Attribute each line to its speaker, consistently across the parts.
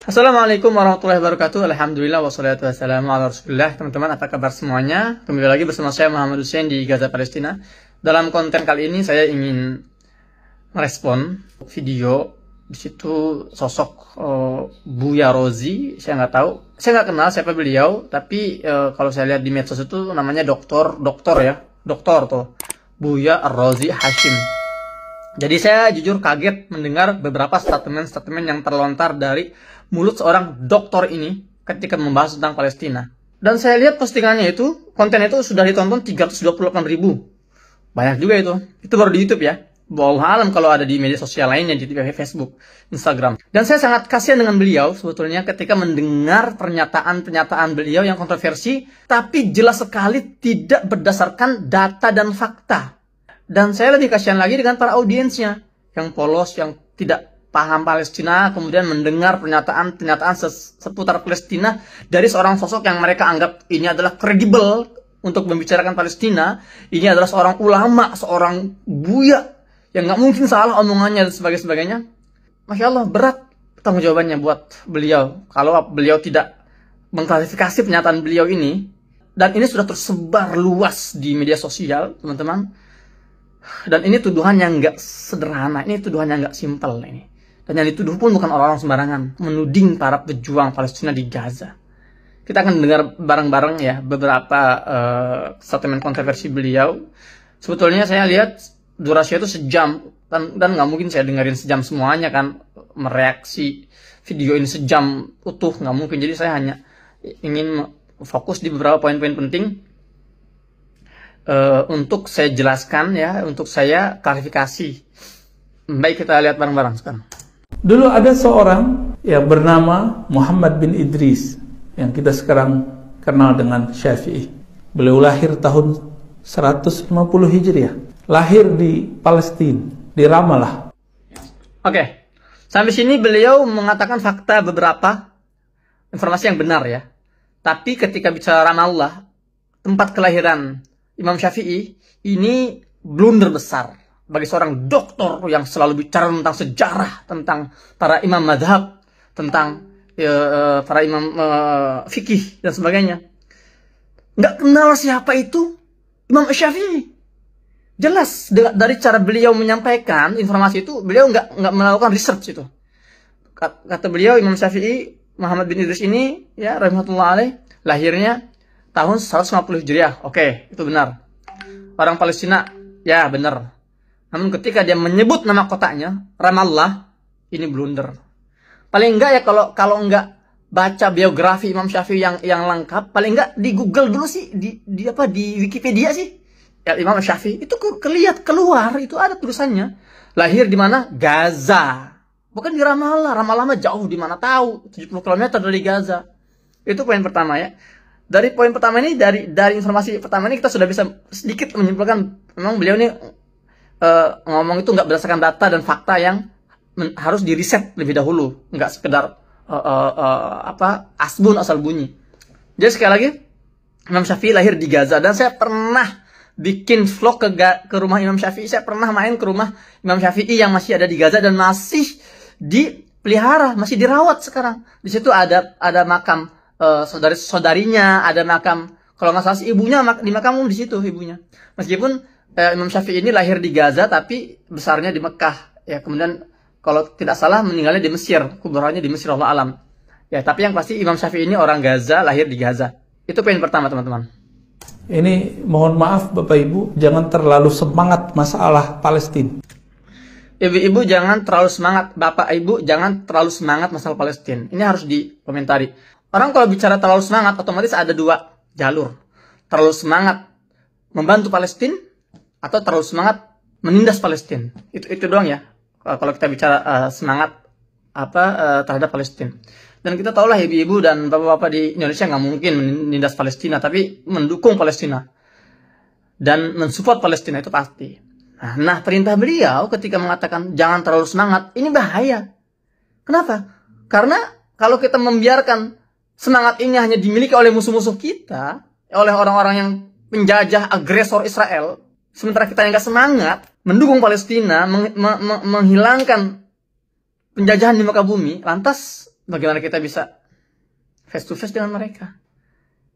Speaker 1: Assalamualaikum warahmatullahi wabarakatuh. Alhamdulillah wassalatu wassalamu ala rasulillah. Teman-teman, apa kabar semuanya? Kembali lagi bersama saya Muhammad Hussein di Gaza, Palestina. Dalam konten kali ini saya ingin merespon video di situ sosok Buya Rozi. Saya nggak tahu, saya nggak kenal siapa beliau, tapi kalau saya lihat di medsos itu namanya doktor tuh Buya Rozi Hashim. Jadi saya jujur kaget mendengar beberapa statement-statement yang terlontar dari mulut seorang dokter ini ketika membahas tentang Palestina. Dan saya lihat postingannya itu, konten itu sudah ditonton 328.000. Banyak juga itu. Itu baru di YouTube ya. Wallahu alam kalau ada di media sosial lainnya, di Facebook, Instagram. Dan saya sangat kasihan dengan beliau sebetulnya ketika mendengar pernyataan-pernyataan beliau yang kontroversi, tapi jelas sekali tidak berdasarkan data dan fakta. Dan saya lebih kasihan lagi dengan para audiensnya yang polos, yang tidak paham Palestina, kemudian mendengar pernyataan-pernyataan seputar Palestina dari seorang sosok yang mereka anggap ini adalah kredibel untuk membicarakan Palestina. Ini adalah seorang ulama, seorang buya yang nggak mungkin salah omongannya dan sebagainya. Masya Allah, berat tanggung jawabannya buat beliau kalau beliau tidak mengklarifikasi pernyataan beliau ini. Dan ini sudah tersebar luas di media sosial, teman-teman. Dan ini tuduhan yang nggak sederhana, ini tuduhan yang nggak simpel ini. Dan yang dituduh pun bukan orang-orang sembarangan, menuding para pejuang Palestina di Gaza. Kita akan dengar bareng-bareng ya beberapa statement kontroversi beliau. Sebetulnya saya lihat durasinya itu sejam, dan nggak mungkin saya dengerin sejam semuanya kan, mereaksi video ini sejam utuh nggak mungkin. Jadi saya hanya ingin fokus di beberapa poin-poin penting. Untuk saya jelaskan ya, untuk saya klarifikasi. Baik, kita lihat bareng-bareng sekarang.
Speaker 2: Dulu ada seorang yang bernama Muhammad bin Idris yang kita sekarang kenal dengan Syafi'i. Beliau lahir tahun 150 Hijriah. Lahir di Palestina, di Ramallah.
Speaker 1: Oke. Sampai sini beliau mengatakan fakta beberapa informasi yang benar ya. Tapi ketika bicara Ramallah, tempat kelahiran Imam Syafi'i, ini blunder besar bagi seorang dokter yang selalu bicara tentang sejarah, tentang para imam madhab, tentang para imam fikih dan sebagainya. Nggak kenal siapa itu Imam Syafi'i. Jelas dari cara beliau menyampaikan informasi itu, beliau nggak melakukan research itu. Kata beliau, Imam Syafi'i Muhammad bin Idris ini ya rahmatullah alaih, lahirnya tahun 150 Hijriah. Oke, itu benar. Orang Palestina, ya benar. Namun ketika dia menyebut nama kotanya, Ramallah, ini blunder. Paling enggak ya kalau enggak baca biografi Imam Syafi'i yang lengkap, paling enggak di Google dulu sih, di Wikipedia sih. Ya, Imam Syafi'i itu keluar, itu ada tulisannya. Lahir di mana? Gaza. Bukan di Ramallah. Ramallah mah jauh, di mana tahu, 70 km dari Gaza. Itu poin pertama ya. Dari poin pertama ini, dari informasi pertama ini kita sudah bisa sedikit menyimpulkan memang beliau ini ngomong itu nggak berdasarkan data dan fakta yang harus diriset lebih dahulu, nggak sekedar asbun asal bunyi. Jadi sekali lagi, Imam Syafi'i lahir di Gaza, dan saya pernah bikin vlog ke rumah Imam Syafi'i. Saya pernah main ke rumah Imam Syafi'i yang masih ada di Gaza dan masih dipelihara, masih dirawat sekarang. Di situ ada makam saudari-saudarinya, ada makam, kalau nggak salah ibunya di makam di situ ibunya. Meskipun Imam Syafi'i ini lahir di Gaza tapi besarnya di Mekah ya, kemudian kalau tidak salah meninggalnya di Mesir, kuburannya di Mesir, Allah alam ya. Tapi yang pasti Imam Syafi'i ini orang Gaza, lahir di Gaza. Itu poin pertama, teman-teman.
Speaker 2: Ini mohon maaf Bapak Ibu, jangan terlalu semangat masalah Palestina.
Speaker 1: Ibu-ibu jangan terlalu semangat, Bapak Ibu jangan terlalu semangat masalah Palestina. Ini harus dikomentari. Orang kalau bicara terlalu semangat, otomatis ada dua jalur. Terlalu semangat membantu Palestina atau terlalu semangat menindas Palestina. Itu doang ya. Kalau kita bicara semangat terhadap Palestina. Dan kita tahulah ibu-ibu dan bapak-bapak di Indonesia nggak mungkin menindas Palestina, tapi mendukung Palestina dan mensupport Palestina, itu pasti. Nah, perintah beliau ketika mengatakan jangan terlalu semangat, ini bahaya. Kenapa? Karena kalau kita membiarkan semangat ini hanya dimiliki oleh musuh-musuh kita, oleh orang-orang yang penjajah, agresor Israel, sementara kita yang gak semangat mendukung Palestina, menghilangkan penjajahan di muka bumi, lantas bagaimana kita bisa face to face dengan mereka.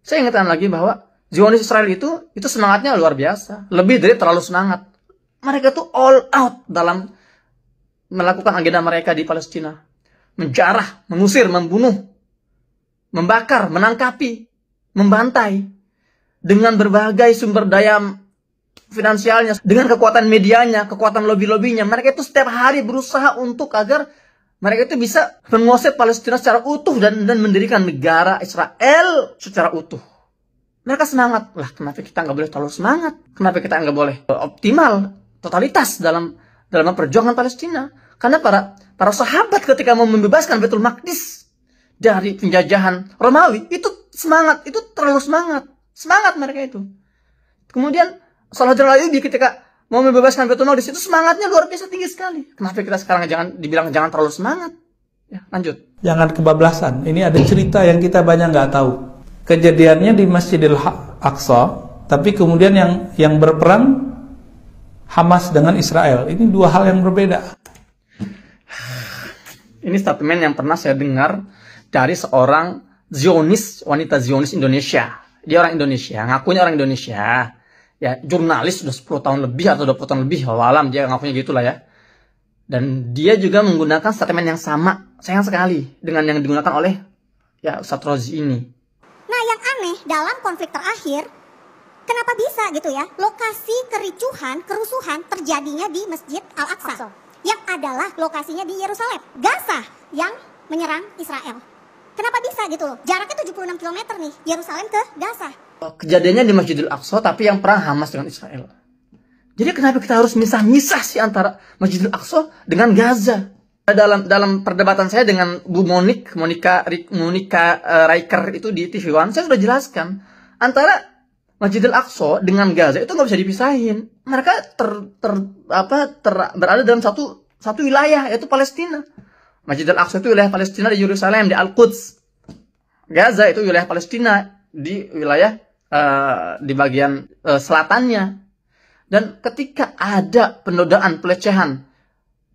Speaker 1: Saya ingatkan lagi bahwa Zionis Israel itu semangatnya luar biasa, lebih dari terlalu semangat. Mereka tuh all out dalam melakukan agenda mereka di Palestina. Menjarah, mengusir, membunuh, membakar, menangkapi, membantai. Dengan berbagai sumber daya finansialnya, dengan kekuatan medianya, kekuatan lobby-lobbynya. Mereka itu setiap hari berusaha untuk agar mereka itu bisa menguasai Palestina secara utuh dan mendirikan negara Israel secara utuh. Mereka semangat. Lah, kenapa kita nggak boleh terlalu semangat? Kenapa kita nggak boleh optimal, totalitas dalam perjuangan Palestina? Karena para sahabat ketika mau membebaskan Baitul Maqdis dari penjajahan Romawi, itu semangat, itu terlalu semangat. Semangat mereka itu. Kemudian Salahuddin Ayyubi ketika mau membebaskan Baitul Maqdis itu semangatnya luar biasa tinggi sekali. Kenapa kita sekarang dibilang jangan terlalu semangat? Ya, lanjut. Jangan
Speaker 2: kebablasan. Ini ada cerita yang kita banyak nggak tahu. Kejadiannya di Masjidil Aqsa, tapi kemudian yang berperang Hamas dengan Israel. Ini dua hal yang berbeda.
Speaker 1: Ini statement yang pernah saya dengar dari seorang Zionis, wanita Zionis Indonesia. Dia orang Indonesia, ngakunya orang Indonesia. Ya, jurnalis sudah 10 tahun lebih atau 20 tahun lebih, wallahualam dia ngakunya gitulah ya. Dan dia juga menggunakan statement yang sama, sayang sekali, dengan yang digunakan oleh ya Ustadz Rozi ini.
Speaker 3: Nah, yang aneh dalam konflik terakhir, kenapa bisa gitu ya, lokasi kericuhan, kerusuhan terjadinya di Masjid Al-Aqsa, yang adalah lokasinya di Yerusalem, Gaza yang menyerang Israel. Kenapa bisa gitu loh? Jaraknya 76 km nih, Yerusalem ke Gaza.
Speaker 1: Kejadiannya di Masjidil Aqsa, tapi yang perang Hamas dengan Israel. Jadi kenapa kita harus misah-misah sih antara Masjidil Aqsa dengan Gaza? Dalam perdebatan saya dengan Bu Monica Riker itu di TV One, saya sudah jelaskan antara Masjidil Aqsa dengan Gaza itu nggak bisa dipisahin. Mereka berada dalam satu wilayah, yaitu Palestina. Masjidil Aqsa itu wilayah Palestina di Yerusalem, di Al-Quds. Gaza itu wilayah Palestina di wilayah di bagian selatannya. Dan ketika ada penodaan, pelecehan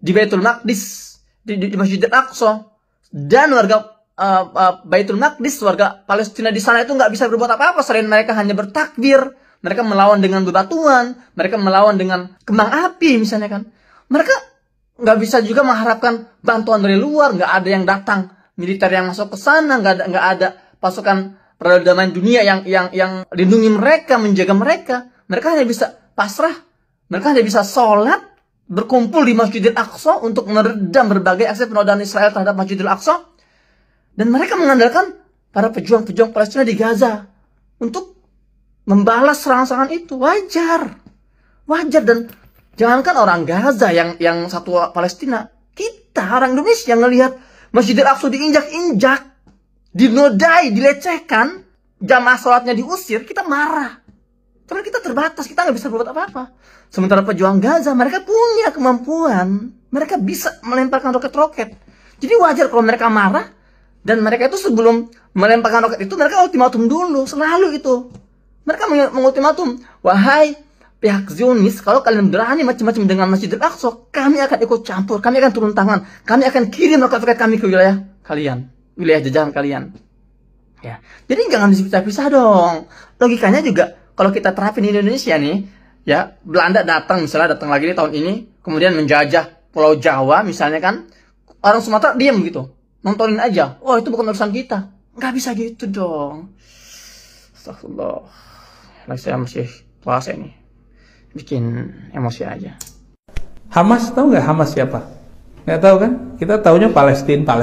Speaker 1: di Baitul Maqdis, di Masjidil Aqsa, dan warga Baitul Maqdis, warga Palestina di sana itu nggak bisa berbuat apa-apa selain mereka hanya bertakbir, mereka melawan dengan bebatuan, mereka melawan dengan kembang api misalnya kan. Mereka nggak bisa juga mengharapkan bantuan dari luar, nggak ada yang datang militer yang masuk ke sana, nggak ada pasukan perdamaian dunia yang lindungi mereka, menjaga mereka. Mereka hanya bisa pasrah, mereka hanya bisa sholat, berkumpul di Masjidil Aqsa untuk meredam berbagai aksi penodaan Israel terhadap Masjidil Aqsa. Dan mereka mengandalkan para pejuang-pejuang Palestina di Gaza untuk membalas serangan-serangan itu. Wajar. Dan jangankan orang Gaza yang satu Palestina, kita orang Indonesia yang ngelihat Masjidil Aqsa diinjak-injak, dinodai, dilecehkan, jamaah sholatnya diusir, kita marah. Karena kita terbatas, kita nggak bisa berbuat apa-apa. Sementara pejuang Gaza, mereka punya kemampuan. Mereka bisa melemparkan roket-roket. Jadi wajar kalau mereka marah. Dan mereka itu sebelum melemparkan roket itu, mereka ultimatum dulu. Selalu itu. Mereka mengultimatum, wahai pihak Zionis, kalau kalian berani macam-macam dengan Masjidil Aqsa, kami akan ikut campur, kami akan turun tangan. Kami akan kirim roket-roket kami ke wilayah kalian. Wilayah jajahan kalian. Ya. Jadi jangan dipisah-pisah dong. Logikanya juga, kalau kita terapin di Indonesia nih, ya, Belanda datang lagi di tahun ini, kemudian menjajah Pulau Jawa misalnya kan, orang Sumatera diam gitu, nontonin aja. Oh, itu bukan urusan kita. Nggak bisa gitu dong. Astagfirullah. Lagi saya masih puasa ini, bikin emosi aja.
Speaker 2: Hamas, tahu nggak Hamas siapa? Nggak tahu kan? Kita taunya Palestina.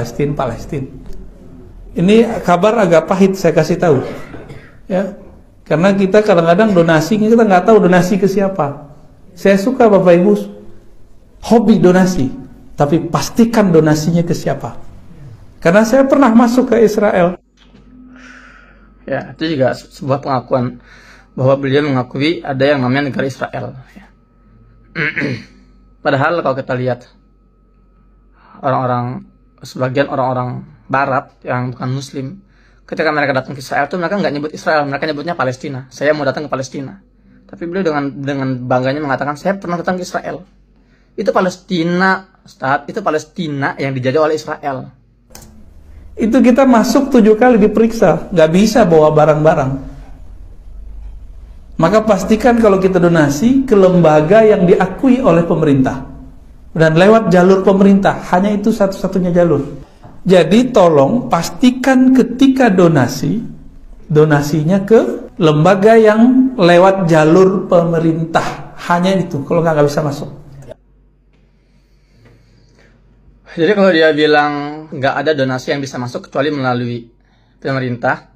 Speaker 2: Ini kabar agak pahit saya kasih tahu, ya. Karena kita kadang-kadang donasi, kita nggak tahu donasi ke siapa. Saya suka Bapak Ibu hobi donasi, tapi pastikan donasinya ke siapa. Karena saya pernah masuk ke Israel.
Speaker 1: Ya, itu juga sebuah pengakuan bahwa beliau mengakui ada yang namanya negara Israel. Ya. Padahal kalau kita lihat sebagian orang-orang Barat yang bukan Muslim, ketika mereka datang ke Israel itu mereka nggak nyebut Israel, mereka nyebutnya Palestina. Saya mau datang ke Palestina. Tapi beliau dengan bangganya mengatakan, saya pernah datang ke Israel. Itu Palestina, Ustaz, itu Palestina yang dijajah oleh Israel.
Speaker 2: Itu kita masuk 7 kali diperiksa, nggak bisa bawa barang-barang. Maka pastikan kalau kita donasi ke lembaga yang diakui oleh pemerintah dan lewat jalur pemerintah, hanya itu satu-satunya jalur. Jadi tolong pastikan ketika donasinya ke lembaga yang lewat jalur pemerintah, hanya itu. Kalau nggak bisa masuk.
Speaker 1: Jadi kalau dia bilang nggak ada donasi yang bisa masuk kecuali melalui pemerintah,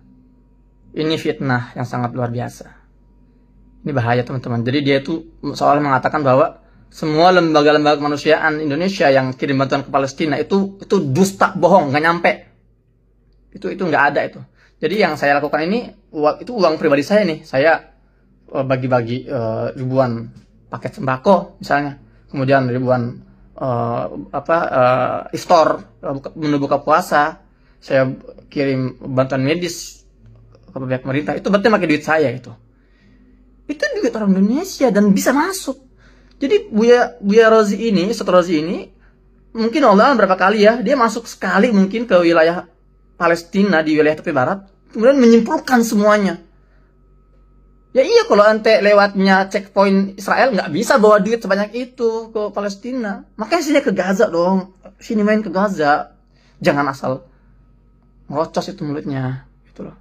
Speaker 1: ini fitnah yang sangat luar biasa. Ini bahaya teman-teman. Jadi dia itu seolah mengatakan bahwa semua lembaga-lembaga kemanusiaan Indonesia yang kirim bantuan ke Palestina itu dusta, bohong, nggak nyampe. Itu nggak ada itu. Jadi yang saya lakukan ini itu uang pribadi saya nih. Saya bagi-bagi ribuan paket sembako misalnya, kemudian ribuan iftar menu buka puasa, saya kirim bantuan medis ke pihak pemerintah. Itu berarti pakai duit saya itu duit orang Indonesia dan bisa masuk. Jadi Buya Rozi ini, Ustaz Rozi ini, mungkin Allah berapa kali ya, dia masuk sekali mungkin ke wilayah Palestina di wilayah tepi barat, kemudian menyimpulkan semuanya. Ya iya, kalau ente lewatnya checkpoint Israel nggak bisa bawa duit sebanyak itu ke Palestina. Makanya sini ke Gaza dong, sini main ke Gaza, jangan asal ngerocos itu mulutnya, gitu loh.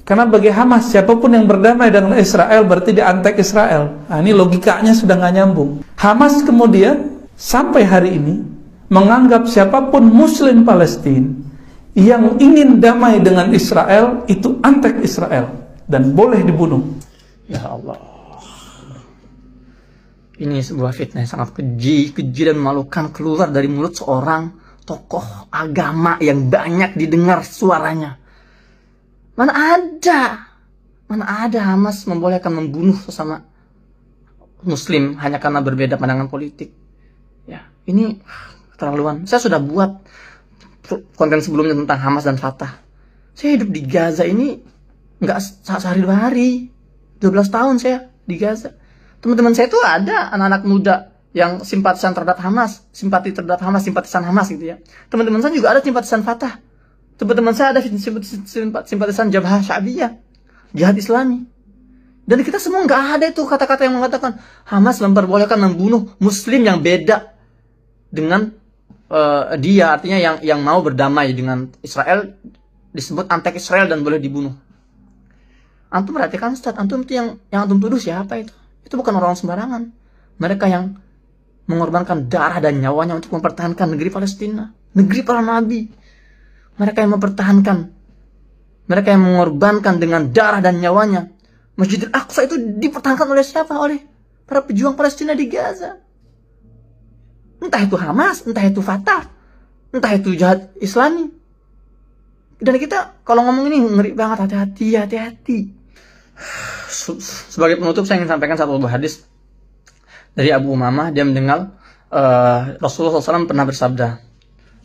Speaker 2: Karena bagi Hamas, siapapun yang berdamai dengan Israel berarti dia antek Israel. Nah, ini logikanya sudah nggak nyambung. Hamas kemudian sampai hari ini menganggap siapapun Muslim Palestina yang ingin damai dengan Israel itu antek Israel dan boleh dibunuh.
Speaker 1: Ya Allah, ini sebuah fitnah yang sangat keji dan memalukan keluar dari mulut seorang tokoh agama yang banyak didengar suaranya. Mana ada Hamas membolehkan membunuh sesama Muslim hanya karena berbeda pandangan politik. Ya, ini keterlaluan. Saya sudah buat konten sebelumnya tentang Hamas dan Fatah. Saya hidup di Gaza ini nggak sehari 2 hari. 12 tahun saya di Gaza. Teman-teman saya itu ada anak-anak muda yang simpatisan terhadap Hamas, simpatisan Hamas gitu ya. Teman-teman saya juga ada simpatisan Fatah. Teman-teman saya ada simpatisan Jabhah Sya'biyah, Jihad Islami. Dan kita semua nggak ada itu kata-kata yang mengatakan Hamas memperbolehkan membunuh Muslim yang beda dengan dia, artinya yang mau berdamai dengan Israel disebut antek Israel dan boleh dibunuh. Antum perhatikan Ustaz, antum itu yang antum tuduh siapa itu? Itu bukan orang sembarangan. Mereka yang mengorbankan darah dan nyawanya untuk mempertahankan negeri Palestina, negeri para nabi. Mereka yang mempertahankan, mereka yang mengorbankan dengan darah dan nyawanya. Masjidil Aqsa itu dipertahankan oleh siapa? Oleh para pejuang Palestina di Gaza. Entah itu Hamas, entah itu Fatah, entah itu Jihad Islami. Dan kita kalau ngomong ini ngeri banget, hati-hati. Sebagai penutup saya ingin sampaikan satu buah hadis dari Abu Umamah. Dia mendengar Rasulullah SAW pernah bersabda,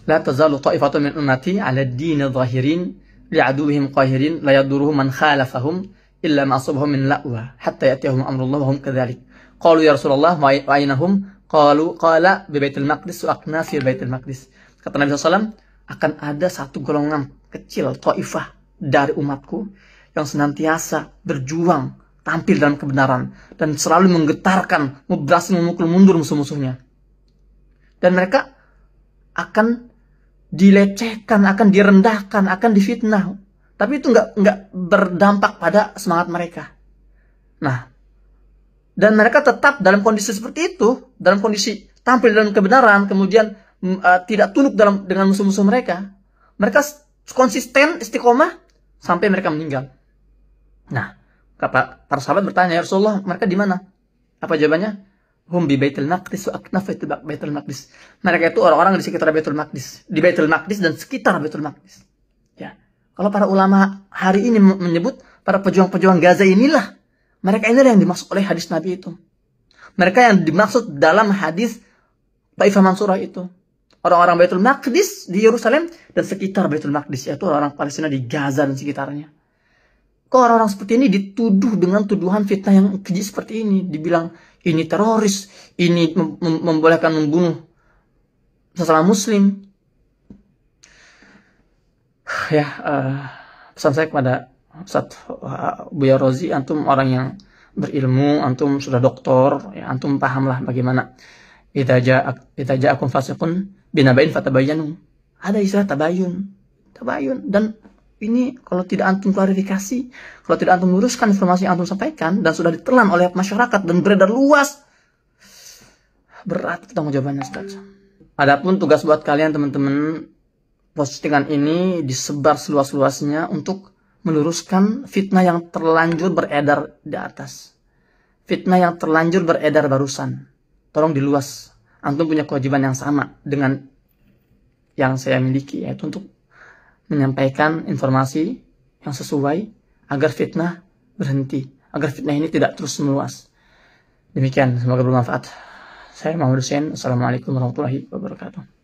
Speaker 1: La tazalu ta'ifatun min ummati 'ala ad-din zahirin li'aduwwihim qahirin la yadurruhum man khalafahum illa ma asabahum min la'wa hatta ya'tiyahum amrullah wa hum kadzalik. Qalu ya Rasulullah wa aynahum? Qala bi Baitul Maqdis wa aqna fi Baitul Maqdis. Kata Nabi SAW, akan ada satu golongan kecil, ta'ifah dari umatku yang senantiasa berjuang tampil dalam kebenaran dan selalu menggetarkan, berhasil memukul mundur musuh-musuhnya. Dan mereka akan dilecehkan, akan direndahkan, akan difitnah. Tapi itu nggak berdampak pada semangat mereka. Nah, dan mereka tetap dalam kondisi seperti itu, dalam kondisi tampil dalam kebenaran, kemudian tidak tunduk dengan musuh-musuh mereka. Mereka konsisten, istiqomah sampai mereka meninggal. Nah, para sahabat bertanya, ya Rasulullah, mereka di mana? Apa jawabannya? Hum bi Baitul Maqdis wa aknaf Baitul Maqdis. Mereka itu orang-orang di sekitar Baitul Maqdis, di Baitul Maqdis dan sekitar Baitul Maqdis. Ya. Kalau para ulama hari ini menyebut para pejuang-pejuang Gaza inilah, mereka inilah yang dimaksud oleh hadis Nabi itu. Mereka yang dimaksud dalam hadis Taifah Mansurah itu. Orang-orang Baitul Maqdis di Yerusalem dan sekitar Baitul Maqdis, yaitu orang Palestina di Gaza dan sekitarnya. Kok orang-orang seperti ini dituduh dengan tuduhan fitnah yang keji seperti ini, dibilang ini teroris, ini membolehkan membunuh sesama Muslim. Pesan saya kepada Ustaz Buya Rozi, antum orang yang berilmu, antum sudah doktor, ya, antum pahamlah bagaimana idza ja'akum fasiqun binaba'in fatabayyanu. Ada istilah tabayun, dan ini kalau tidak antum klarifikasi, kalau tidak antum luruskan informasi yang antum sampaikan dan sudah ditelan oleh masyarakat dan beredar luas, berat tanggung jawabannya, Ustaz. Adapun tugas buat kalian teman-teman, postingan ini disebar seluas-luasnya untuk meluruskan fitnah yang terlanjur beredar di atas. Fitnah yang terlanjur beredar barusan. Tolong diluas. Antum punya kewajiban yang sama dengan yang saya miliki, yaitu untuk menyampaikan informasi yang sesuai agar fitnah berhenti, agar fitnah ini tidak terus meluas. Demikian, semoga bermanfaat. Saya Muhammad Hussein. Assalamualaikum warahmatullahi wabarakatuh.